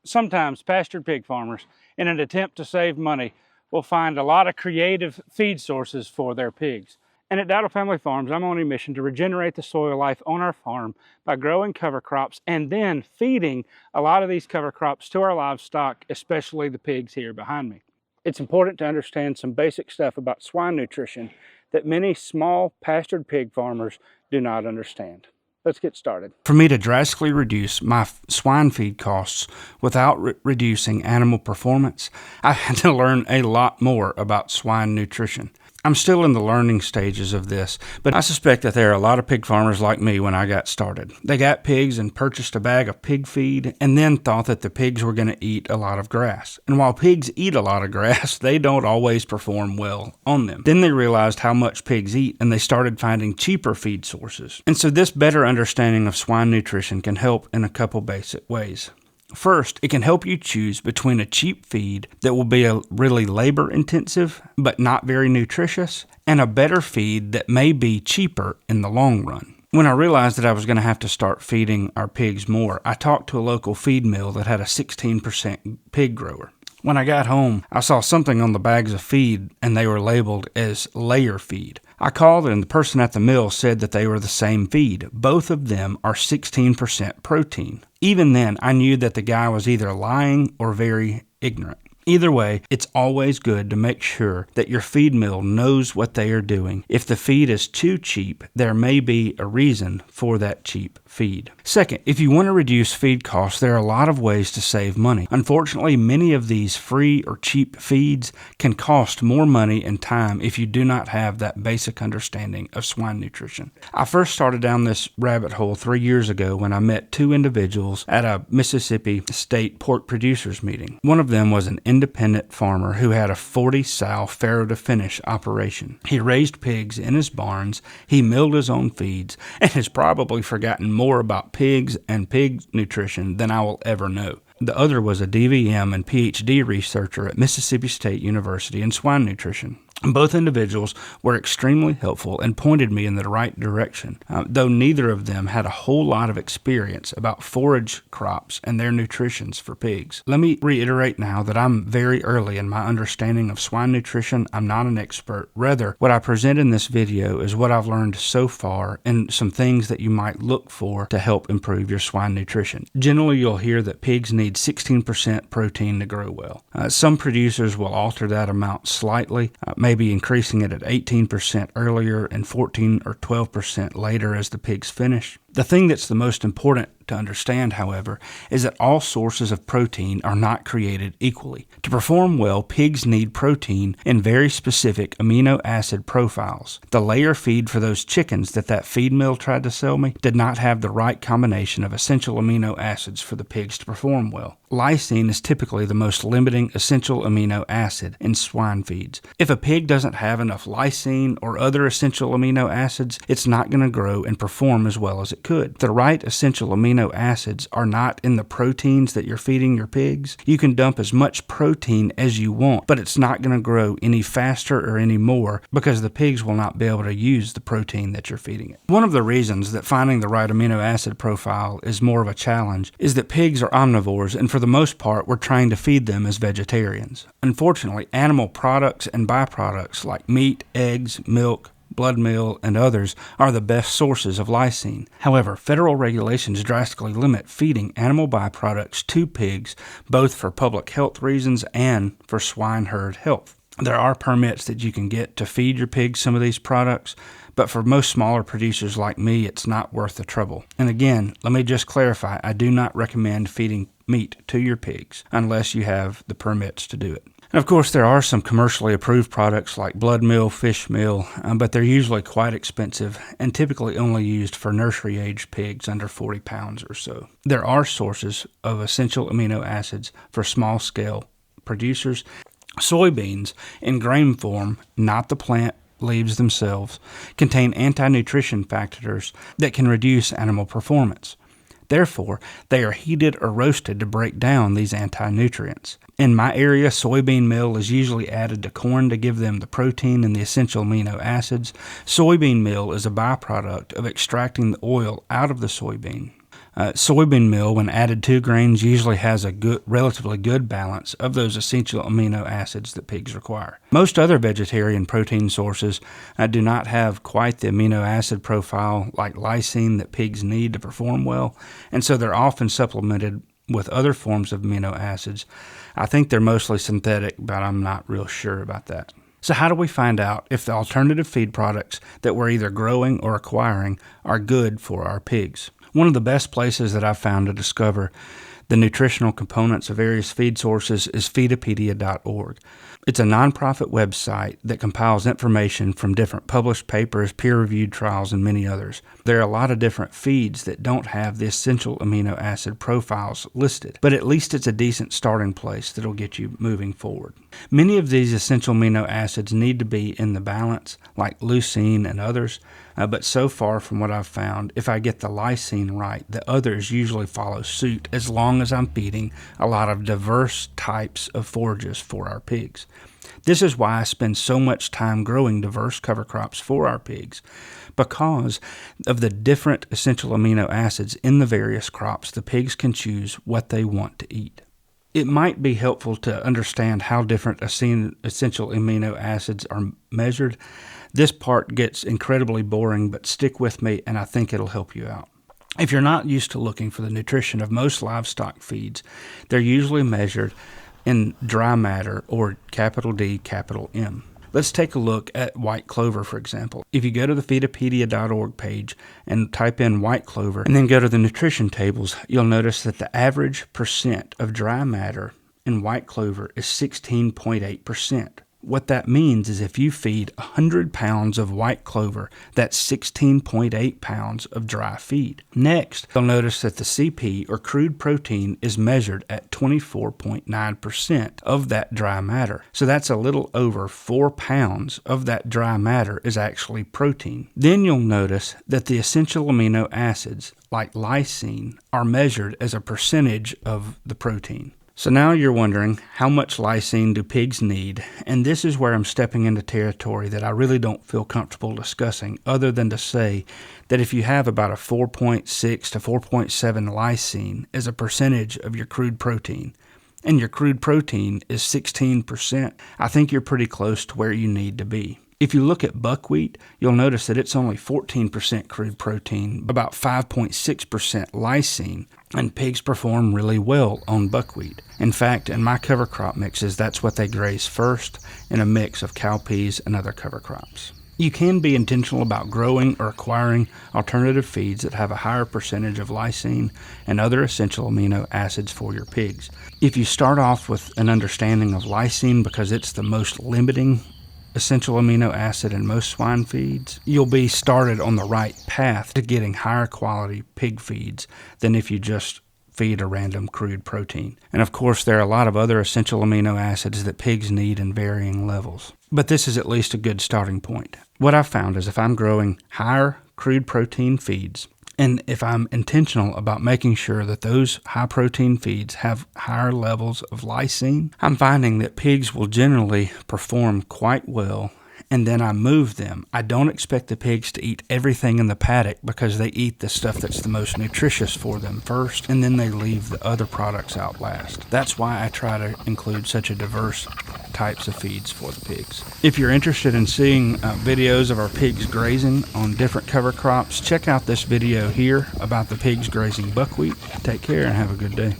Sometimes pastured pig farmers, in an attempt to save money, will find a lot of creative feed sources for their pigs. And at Dowdle Family Farms, I'm on a mission to regenerate the soil life on our farm by growing cover crops and then feeding a lot of these cover crops to our livestock, especially the pigs here behind me. It's important to understand some basic stuff about swine nutrition that many small pastured pig farmers do not understand. Let's get started. For me to drastically reduce my swine feed costs without reducing animal performance, I had to learn a lot more about swine nutrition. I'm still in the learning stages of this, but I suspect that there are a lot of pig farmers like me when I got started. They got pigs and purchased a bag of pig feed and then thought that the pigs were going to eat a lot of grass. And while pigs eat a lot of grass, they don't always perform well on them. Then they realized how much pigs eat and they started finding cheaper feed sources. And so this better understanding of swine nutrition can help in a couple basic ways. First, it can help you choose between a cheap feed that will be really labor intensive but not very nutritious, and a better feed that may be cheaper in the long run. When I realized that I was going to have to start feeding our pigs more, I talked to a local feed mill that had a 16% pig grower. When I got home, I saw something on the bags of feed and they were labeled as layer feed. I called and the person at the mill said that they were the same feed. Both of them are 16% protein. Even then, I knew that the guy was either lying or very ignorant. Either way, it's always good to make sure that your feed mill knows what they are doing. If the feed is too cheap, there may be a reason for that cheap feed. Second, if you want to reduce feed costs, there are a lot of ways to save money. Unfortunately, many of these free or cheap feeds can cost more money and time if you do not have that basic understanding of swine nutrition. I first started down this rabbit hole 3 years ago when I met two individuals at a Mississippi State pork producers meeting. One of them was an independent farmer who had a 40-sow farrow to finish operation. He raised pigs in his barns, he milled his own feeds, and has probably forgotten more about pigs and pig nutrition than I will ever know. The other was a DVM and PhD researcher at Mississippi State University in swine nutrition. Both individuals were extremely helpful and pointed me in the right direction, though neither of them had a whole lot of experience about forage crops and their nutritions for pigs. Let me reiterate now that I'm very early in my understanding of swine nutrition. I'm not an expert. Rather, what I present in this video is what I've learned so far and some things that you might look for to help improve your swine nutrition. Generally, you'll hear that pigs need 16% protein to grow well. Some producers will alter that amount slightly, maybe increasing it at 18% earlier and 14 or 12% later as the pigs finish. The thing that's the most important to understand, however, is that all sources of protein are not created equally. To perform well, pigs need protein in very specific amino acid profiles. The layer feed for those chickens that feed mill tried to sell me did not have the right combination of essential amino acids for the pigs to perform well. Lysine is typically the most limiting essential amino acid in swine feeds. If a pig doesn't have enough lysine or other essential amino acids, it's not going to grow and perform as well as it could. The right essential amino acids are not in the proteins that you're feeding your pigs. You can dump as much protein as you want, but it's not going to grow any faster or any more because the pigs will not be able to use the protein that you're feeding it. One of the reasons that finding the right amino acid profile is more of a challenge is that pigs are omnivores, and for the most part, we're trying to feed them as vegetarians. Unfortunately, animal products and byproducts like meat, eggs, milk, blood meal, and others are the best sources of lysine. However, federal regulations drastically limit feeding animal byproducts to pigs, both for public health reasons and for swine herd health. There are permits that you can get to feed your pigs some of these products, but for most smaller producers like me, it's not worth the trouble. And again, let me just clarify, I do not recommend feeding meat to your pigs unless you have the permits to do it. And of course, there are some commercially approved products like blood meal, fish meal, but they're usually quite expensive and typically only used for nursery-aged pigs under 40 pounds or so. There are sources of essential amino acids for small-scale producers. Soybeans in grain form, not the plant leaves themselves, contain anti-nutrition factors that can reduce animal performance. Therefore, they are heated or roasted to break down these anti-nutrients. In my area, soybean meal is usually added to corn to give them the protein and the essential amino acids. Soybean meal is a byproduct of extracting the oil out of the soybean. Soybean meal, when added to grains, usually has a relatively good balance of those essential amino acids that pigs require. Most other vegetarian protein sources do not have quite the amino acid profile like lysine that pigs need to perform well, and so they're often supplemented with other forms of amino acids. I think they're mostly synthetic, but I'm not real sure about that. So how do we find out if the alternative feed products that we're either growing or acquiring are good for our pigs? One of the best places that I've found to discover the nutritional components of various feed sources is Feedopedia.org. It's a nonprofit website that compiles information from different published papers, peer-reviewed trials, and many others. There are a lot of different feeds that don't have the essential amino acid profiles listed, but at least it's a decent starting place that'll get you moving forward. Many of these essential amino acids need to be in the balance, like leucine and others, but so far from what I've found, if I get the lysine right, the others usually follow suit as long as I'm feeding a lot of diverse types of forages for our pigs. This is why I spend so much time growing diverse cover crops for our pigs, because of the different essential amino acids in the various crops. The pigs can choose what they want to eat. It might be helpful to understand how different essential amino acids are measured. This part gets incredibly boring, but stick with me and I think it'll help you out. If you're not used to looking for the nutrition of most livestock feeds, they're usually measured in dry matter, or capital D, capital M. Let's take a look at white clover, for example. If you go to the Feedopedia.org page and type in white clover and then go to the nutrition tables, you'll notice that the average percent of dry matter in white clover is 16.8%. What that means is if you feed 100 pounds of white clover, that's 16.8 pounds of dry feed. Next, you'll notice that the CP, or crude protein, is measured at 24.9% of that dry matter. So that's a little over 4 pounds of that dry matter is actually protein. Then you'll notice that the essential amino acids, like lysine, are measured as a percentage of the protein. So now you're wondering, how much lysine do pigs need? And this is where I'm stepping into territory that I really don't feel comfortable discussing, other than to say that if you have about a 4.6 to 4.7 lysine as a percentage of your crude protein, and your crude protein is 16%, I think you're pretty close to where you need to be. If you look at buckwheat, you'll notice that it's only 14% crude protein, about 5.6% lysine, and pigs perform really well on buckwheat. In fact, in my cover crop mixes, that's what they graze first in a mix of cowpeas and other cover crops. You can be intentional about growing or acquiring alternative feeds that have a higher percentage of lysine and other essential amino acids for your pigs. If you start off with an understanding of lysine because it's the most limiting essential amino acid in most swine feeds, you'll be started on the right path to getting higher quality pig feeds than if you just feed a random crude protein. And of course, there are a lot of other essential amino acids that pigs need in varying levels. But this is at least a good starting point. What I've found is if I'm growing higher crude protein feeds, and if I'm intentional about making sure that those high protein feeds have higher levels of lysine, I'm finding that pigs will generally perform quite well, and then I move them. I don't expect the pigs to eat everything in the paddock because they eat the stuff that's the most nutritious for them first, and then they leave the other products out last. That's why I try to include such a diverse types of feeds for the pigs. If you're interested in seeing videos of our pigs grazing on different cover crops, check out this video here about the pigs grazing buckwheat. Take care and have a good day.